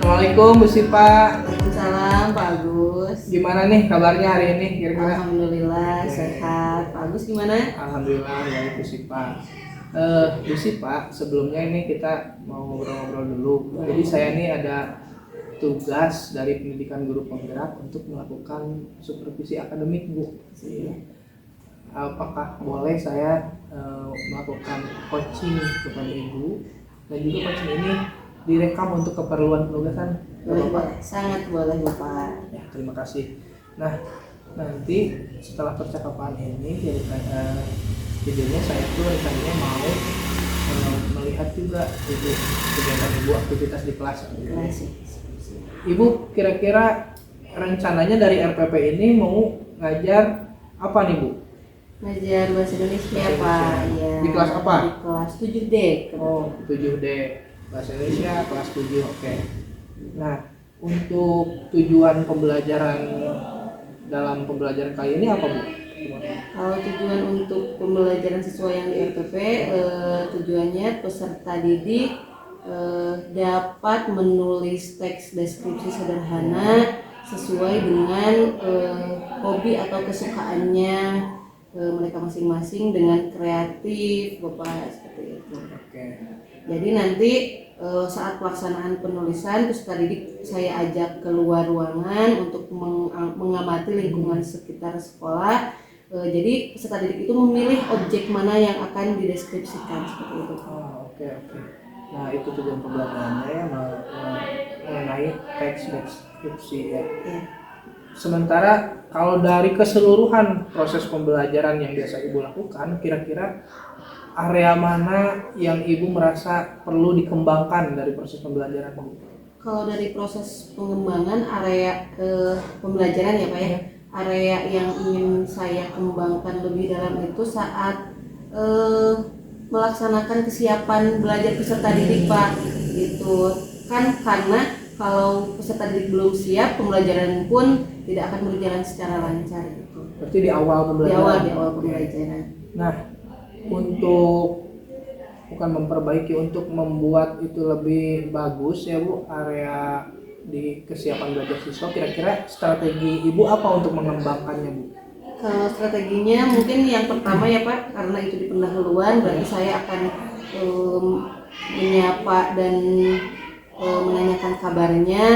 Assalamualaikum Bu Sipa. Waalaikumsalam Pak Agus. Gimana nih kabarnya hari ini kira-kira? Alhamdulillah sehat. Pak Agus gimana? Alhamdulillah baik Bu Sipa. Bu Sipa, sebelumnya ini kita mau ngobrol-ngobrol dulu. Jadi saya ini ada tugas dari pendidikan guru penggerak untuk melakukan supervisi akademik Bu. Apakah boleh saya melakukan coaching kepada Ibu, dan juga coaching ini direkam untuk keperluan penugasan? Boleh, sangat boleh Bapak. Ya, terima kasih. Nah, nanti setelah percakapan ini jadi videonya saya tuh rencananya mau melihat juga itu kegiatan Ibu, aktivitas di kelas. Ibu kira-kira rencananya dari RPP ini mau ngajar apa nih Bu? Ngajar bahasa Indonesia Pak. Ya. Di kelas apa? Di kelas 7D. Oh, 7D. Bahasa Indonesia kelas 7. Oke. Nah, untuk tujuan pembelajaran dalam pembelajaran kali ini apa Bu? Kalau tujuan untuk pembelajaran siswa yang di RPP, tujuannya peserta didik dapat menulis teks deskripsi sederhana sesuai dengan hobi atau kesukaannya mereka masing-masing dengan kreatif, Bapak, seperti itu. Oke. Jadi nanti saat pelaksanaan penulisan peserta didik saya ajak keluar ruangan untuk mengamati lingkungan sekitar sekolah. Jadi peserta didik itu memilih objek mana yang akan dideskripsikan, seperti itu. Oh, oke. Nah, itu tujuan pembelajarannya ya, mengenai teks deskripsi ya. Sementara kalau dari keseluruhan proses pembelajaran yang biasa Ibu lakukan, kira-kira area mana yang Ibu merasa perlu dikembangkan dari proses pembelajaran Ibu? Kalau dari proses pengembangan area pembelajaran ya Pak ya, area yang ingin saya kembangkan lebih dalam itu saat melaksanakan kesiapan belajar peserta didik Pak. Itu kan karena kalau peserta didik belum siap, pembelajaran pun tidak akan berjalan secara lancar gitu. Berarti di awal pembelajaran? Di awal pembelajaran. Nah, untuk bukan memperbaiki, untuk membuat itu lebih bagus ya Bu, area di kesiapan belajar siswa, kira-kira strategi Ibu apa untuk mengembangkannya Bu? Kalau strateginya mungkin yang pertama ya Pak, karena itu di pendahuluan, berarti saya akan menyapa dan menanyakan kabarnya.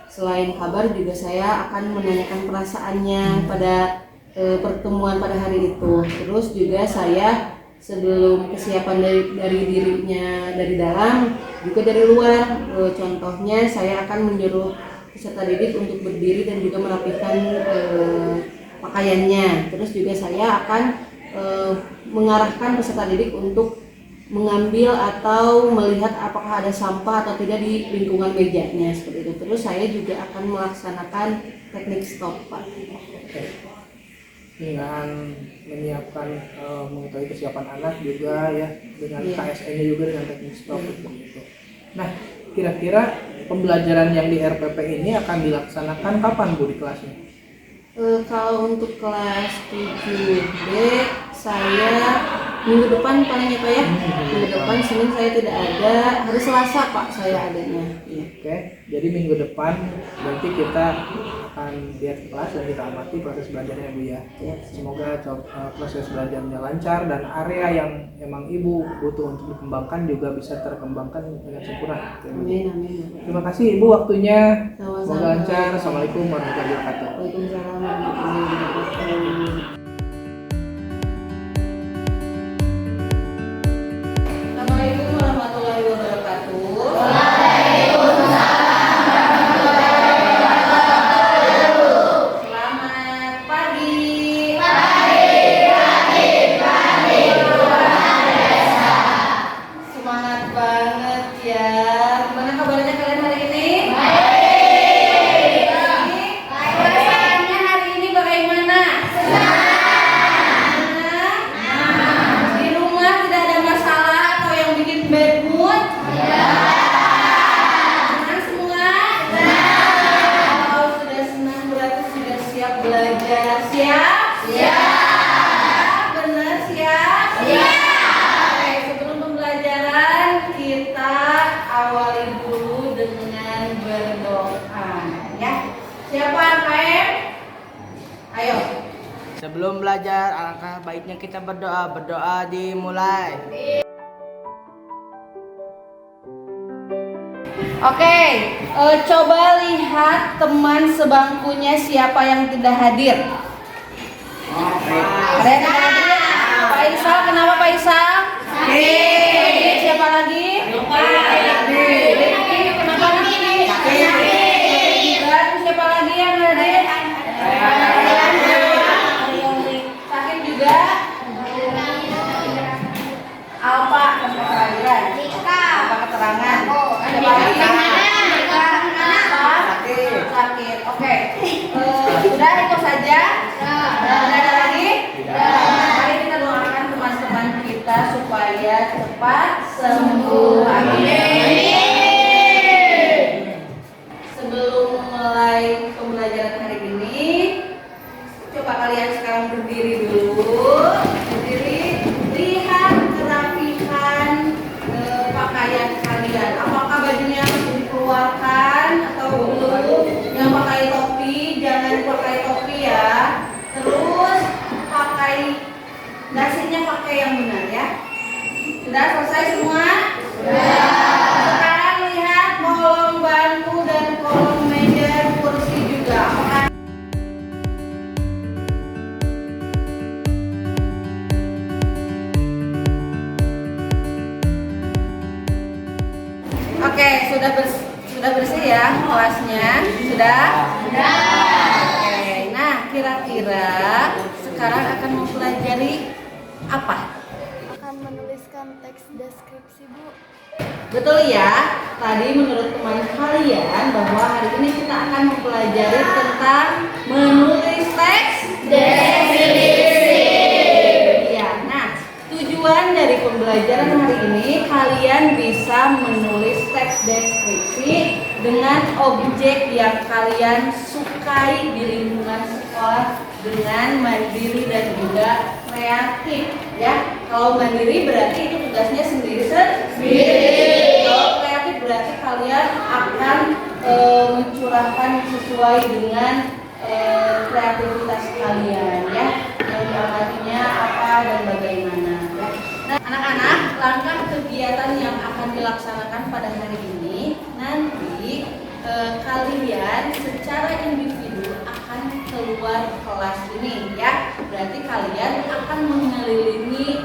Selain kabar juga saya akan menanyakan perasaannya pada pertemuan pada hari itu. Terus juga saya sebelum kesiapan dari dirinya dari dalam juga dari luar, contohnya saya akan menyuruh peserta didik untuk berdiri dan juga merapikan pakaiannya. Terus juga saya akan mengarahkan peserta didik untuk mengambil atau melihat apakah ada sampah atau tidak di lingkungan mejanya, seperti itu. Terus saya juga akan melaksanakan teknik stop Pak. Dengan menyiapkan mengetahui kesiapan anak juga ya, dengan KSN-nya juga dengan teknik stop gitu. Nah, kira-kira pembelajaran yang di RPP ini akan dilaksanakan kapan Bu di kelasnya? Kalau untuk kelas 7D saya minggu depan paling ya Pak ya. Minggu depan Senin saya tidak ada, hari Selasa Pak saya adanya. Oke, jadi minggu depan berarti kita akan lihat kelas dan kita amati proses belajarnya Bu ya. Semoga proses belajarnya lancar dan area yang emang Ibu butuh untuk dikembangkan juga bisa terkembangkan dengan sempurna. Amin. Terima kasih Ibu waktunya. Sama-sama. Semoga lancar. Assalamualaikum warahmatullahi wabarakatuh. Waalaikumsalam warahmatullahi wabarakatuh. Assalamualaikum warahmatullahi wabarakatuh. Selamat pagi. Semangat banget ya. Gimana kabarnya kalian hari ini? Perasaannya hari ini bagaimana? Di rumah tidak ada masalah atau yang bikin bad mood? Senang semua? Kalau sudah senang berarti sudah siap belajar. Siap? Benar siap? Oke, sebelum pembelajaran kita awali dulu dengan berdoa. sebelum belajar alangkah baiknya kita berdoa. Berdoa dimulai. Oke, coba lihat teman sebangkunya siapa yang tidak hadir. Ada yang tidak hadir? Pak Isal, kenapa Pak Isal? Siapa lagi? Rifki, kenapa Rifki? Dan siapa lagi yang hadir? Sakit juga? Alfa, kehadiran. Alfa keterangan. Siapa lagi? Sakit. Oke. Sudah itu saja. Tidak ada lagi? Mari kita doakan teman-teman kita supaya cepat sembuh. Amin. Sebelum mulai pembelajaran hari ini, coba kalian sekarang berdiri dulu. Berdiri, lihat kerapihan pakaian kalian. Apakah bajunya harus dikeluarkan atau belum? Yang pakai topi, jangan pakai topi ya. Terus pakai dasinya pakai yang benar ya. Sudah selesai semua? Sudah. Sekarang lihat kolong bangku dan kolong meja kursi juga. Apakah Oke, sudah bersih ya kelasnya? Sudah? Oke, nah kira-kira sekarang akan mempelajari apa? Akan menuliskan teks deskripsi, Bu. Betul ya, tadi menurut teman kalian bahwa hari ini kita akan mempelajari tentang menulis teks deskripsi. Ya, nah tujuan dari pembelajaran hari ini kalian bisa menulis teks deskripsi dengan objek yang kalian sukai di lingkungan sekolah dengan mandiri dan juga kreatif ya. Kalau mandiri berarti itu tugasnya sendiri. Kalau kreatif berarti kalian akan mencurahkan sesuai dengan kreativitas kalian ya. Yang diamatinya apa dan bagaimana ya. Nah, anak-anak, langkah kegiatan yang akan dilaksanakan pada hari ini nanti kalian secara individu akan keluar kelas ini ya. Berarti kalian akan mengelilingi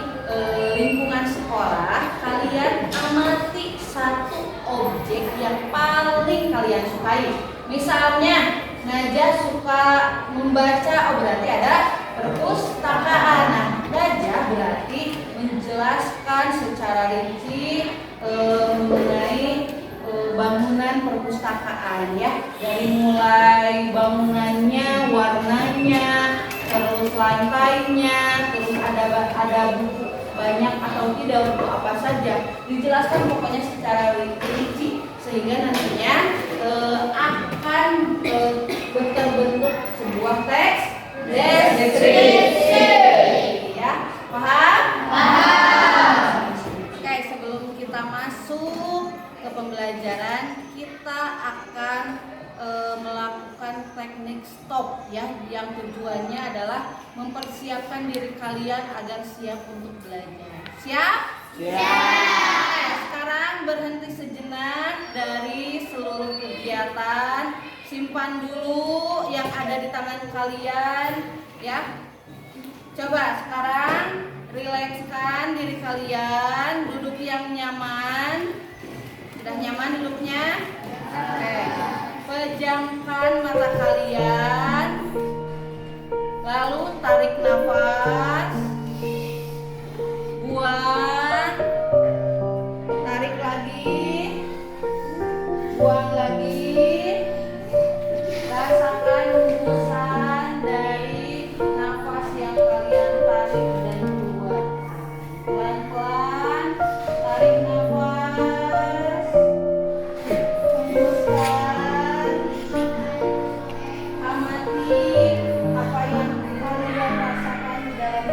lingkungan sekolah. Kalian amati satu objek yang paling kalian sukai. Misalnya Najah suka membaca, berarti ada perpustakaan. Nah, Najah berarti menjelaskan secara rinci mengenai bangunan perpustakaan ya, dari mulai bangunannya, warnanya, terus lantainya, terus ada buku banyak atau tidak, buku apa saja, dijelaskan pokoknya secara rinci sehingga nantinya akan terbentuk sebuah teks deskripsi ya. Paham? Oke, sebelum kita masuk ke pembelajaran, kita akan melakukan teknik stop ya, yang tujuannya adalah mempersiapkan diri kalian agar siap untuk belajar. Siap? Siap. Sekarang berhenti sejenak dari seluruh kegiatan, simpan dulu yang ada di tangan kalian ya. Coba sekarang rilekskan diri kalian, duduk yang nyaman. Sudah nyaman duduknya? Oke. Pejamkan mata kalian. Lalu tarik nafas. Buang. Tarik lagi. Buang lagi. Rasakan hembusan dari nafas yang kalian tarik dan buang. Pelan-pelan tarik nafas. Hembuskan. Amati apa yang kalian rasakan dalam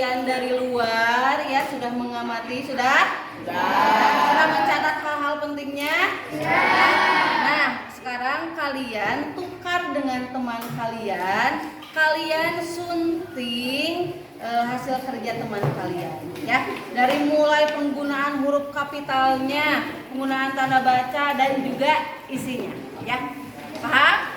kalian dari luar ya sudah mengamati, sudah mencatat hal-hal pentingnya? Nah, sekarang kalian tukar dengan teman kalian sunting hasil kerja teman kalian ya. Dari mulai penggunaan huruf kapitalnya, penggunaan tanda baca dan juga isinya ya. Paham?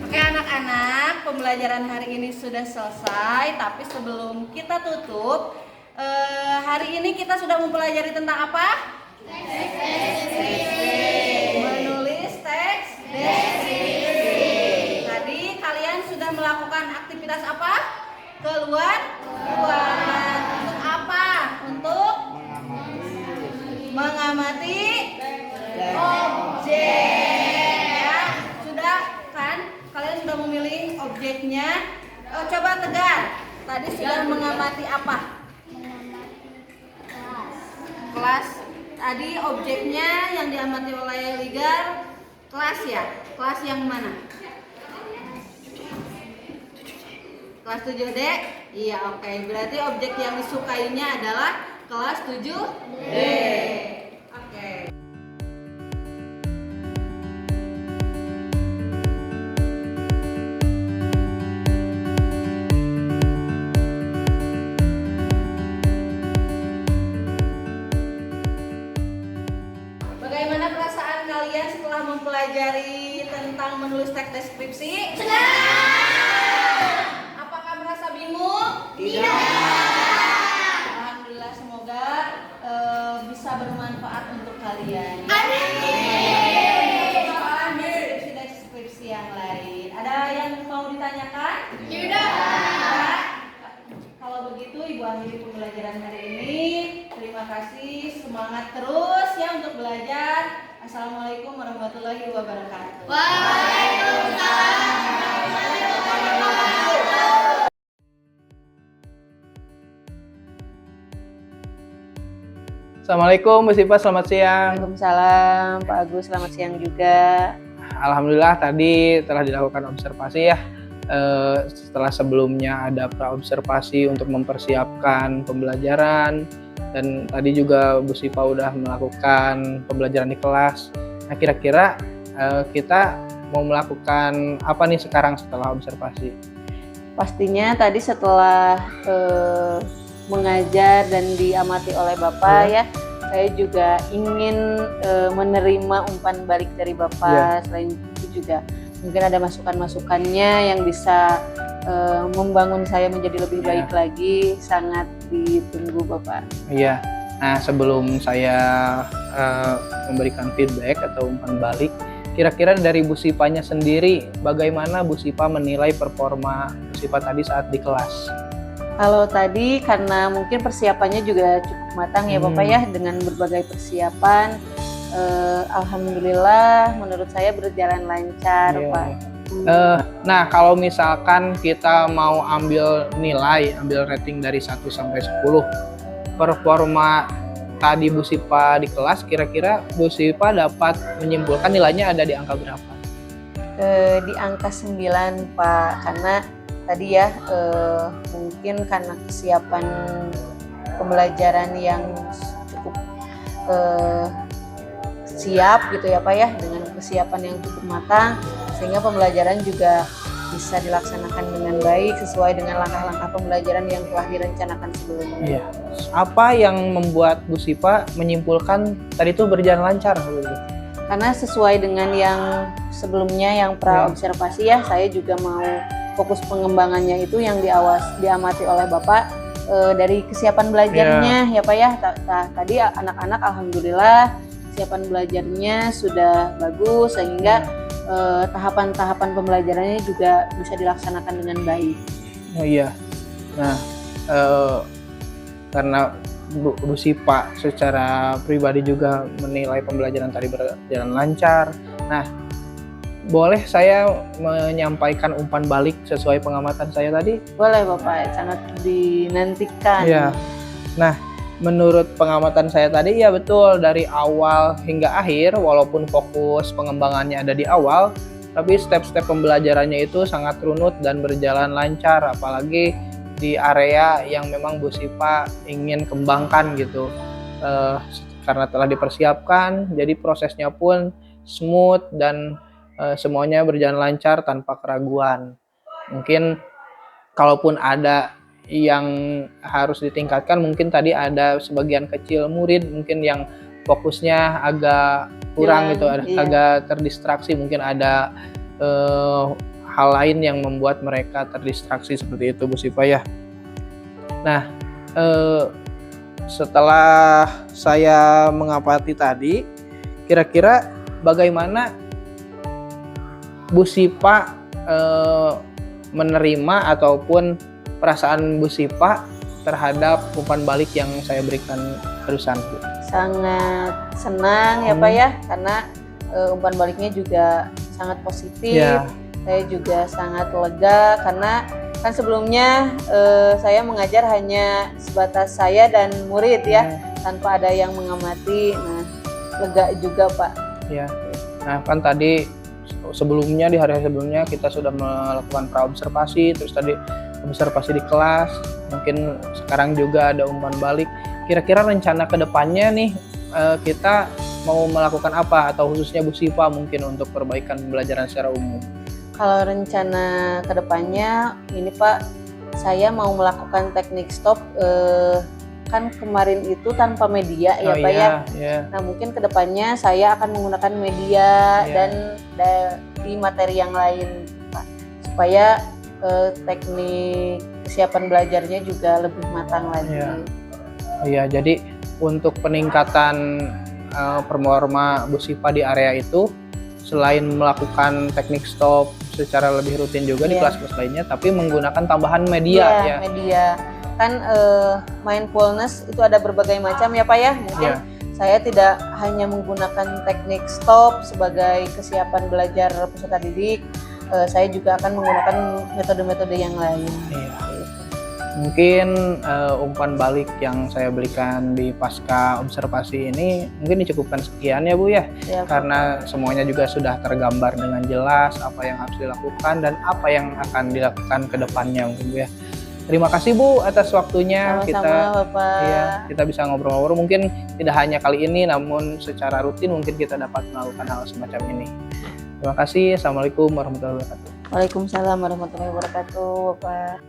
Oke anak-anak, pembelajaran hari ini sudah selesai. Tapi sebelum kita tutup, hari ini kita sudah mempelajari tentang apa? Menulis teks deskripsi. Tadi kalian sudah melakukan aktivitas apa? Keluar ruangan. Untuk apa? Untuk mengamati objek ya. Sudah kan? Kalian sudah memilih objeknya. Coba tegar. Tadi sudah mengamati apa? Kelas. Tadi objeknya yang diamati oleh Ligar kelas ya. Kelas yang mana? Kelas 7D? Iya, oke. Berarti objek yang disukainya adalah kelas 7D. Oke. Bagaimana perasaan kalian setelah mempelajari tentang menulis teks deskripsi? Apakah merasa bingung? Tidak. Alhamdulillah, semoga bisa bermanfaat untuk kalian. Amin. Soalan deskripsi yang lain. Ada yang mau ditanyakan? Tidak. Kalau begitu Ibu akhiri pembelajaran hari ini. Terima kasih, semangat terus ya untuk belajar. Assalamualaikum warahmatullahi wabarakatuh. Assalamualaikum Bu Sipa, selamat siang. Waalaikumsalam Pak Agus, selamat siang juga. Alhamdulillah tadi telah dilakukan observasi ya. Setelah sebelumnya ada praobservasi untuk mempersiapkan pembelajaran, dan tadi juga Bu Sipa udah melakukan pembelajaran di kelas. Nah, kira-kira kita mau melakukan apa nih sekarang setelah observasi? Pastinya tadi setelah mengajar dan diamati oleh Bapak ya, saya juga ingin menerima umpan balik dari Bapak. Selain itu juga mungkin ada masukan-masukannya yang bisa membangun saya menjadi lebih baik lagi. Sangat ditunggu Bapak. Iya. Nah, sebelum saya memberikan feedback atau umpan balik, kira-kira dari Bu Sipanya sendiri, bagaimana Bu Sipa menilai performa Bu Sipa tadi saat di kelas? Kalau tadi karena mungkin persiapannya juga cukup matang ya Bapak ya, dengan berbagai persiapan. Alhamdulillah menurut saya berjalan lancar Pak. Nah, kalau misalkan kita mau ambil rating dari 1 sampai 10, performa tadi Bu Sipa di kelas, kira-kira Bu Sipa dapat menyimpulkan nilainya ada di angka berapa? Di angka 9 Pak, karena tadi ya mungkin karena kesiapan pembelajaran yang cukup siap gitu ya Pak ya, dengan persiapan yang cukup matang, sehingga pembelajaran juga bisa dilaksanakan dengan baik sesuai dengan langkah-langkah pembelajaran yang telah direncanakan sebelumnya. Iya. Apa yang membuat Bu Sipa menyimpulkan tadi itu berjalan lancar? Karena sesuai dengan yang sebelumnya yang pra-observasi ya, saya juga mau fokus pengembangannya itu yang diamati oleh Bapak dari kesiapan belajarnya ya Pak ya. Tadi anak-anak alhamdulillah kesiapan belajarnya sudah bagus, sehingga tahapan-tahapan pembelajarannya juga bisa dilaksanakan dengan baik. Oh iya. Nah, karena Bu Sipa secara pribadi juga menilai pembelajaran tadi berjalan lancar. Nah, boleh saya menyampaikan umpan balik sesuai pengamatan saya tadi? Boleh Bapak, sangat dinantikan. Iya. Nah, menurut pengamatan saya tadi ya betul, dari awal hingga akhir walaupun fokus pengembangannya ada di awal, tapi step-step pembelajarannya itu sangat runut dan berjalan lancar, apalagi di area yang memang Bu Sipa ingin kembangkan gitu. Karena telah dipersiapkan, jadi prosesnya pun smooth dan semuanya berjalan lancar tanpa keraguan. Mungkin kalaupun ada yang harus ditingkatkan, mungkin tadi ada sebagian kecil murid mungkin yang fokusnya agak kurang gitu, agak terdistraksi, mungkin ada hal lain yang membuat mereka terdistraksi seperti itu Bu Sipa ya. Nah, setelah saya mengamati tadi, kira-kira bagaimana Bu Sipa menerima ataupun perasaan Bu Sipa terhadap umpan balik yang saya berikan barusan? Sangat senang ya Pak ya, karena umpan baliknya juga sangat positif. Saya juga sangat lega karena kan sebelumnya saya mengajar hanya sebatas saya dan murid ya, tanpa ada yang mengamati. Nah, lega juga Pak. Ya. Nah kan tadi sebelumnya, di hari sebelumnya kita sudah melakukan praobservasi, terus tadi observasi di kelas, mungkin sekarang juga ada umpan balik. Kira-kira rencana kedepannya nih kita mau melakukan apa, atau khususnya Bu Sipa mungkin untuk perbaikan pembelajaran secara umum? Kalau rencana kedepannya ini Pak, saya mau melakukan teknik stop. Kan kemarin itu tanpa media ya Pak ya. Nah mungkin kedepannya saya akan menggunakan media dan di materi yang lain Pak, supaya teknik kesiapan belajarnya juga lebih matang lagi. Iya, jadi untuk peningkatan performa Bu Sipa di area itu, selain melakukan teknik stop secara lebih rutin juga di kelas-kelas lainnya, tapi menggunakan tambahan media media. Kan mindfulness itu ada berbagai macam ya Pak ya. Mungkin saya tidak hanya menggunakan teknik stop sebagai kesiapan belajar peserta didik, saya juga akan menggunakan metode-metode yang lain. Mungkin umpan balik yang saya berikan di pasca observasi ini mungkin dicukupkan sekian ya Bu ya, karena semuanya juga sudah tergambar dengan jelas apa yang harus dilakukan dan apa yang akan dilakukan ke depannya mungkin Bu ya. Terima kasih Bu atas waktunya. Sama-sama Bapak. Kita bisa ngobrol-ngobrol, mungkin tidak hanya kali ini, namun secara rutin mungkin kita dapat melakukan hal semacam ini. Terima kasih. Assalamualaikum warahmatullahi wabarakatuh. Waalaikumsalam warahmatullahi wabarakatuh Bapak.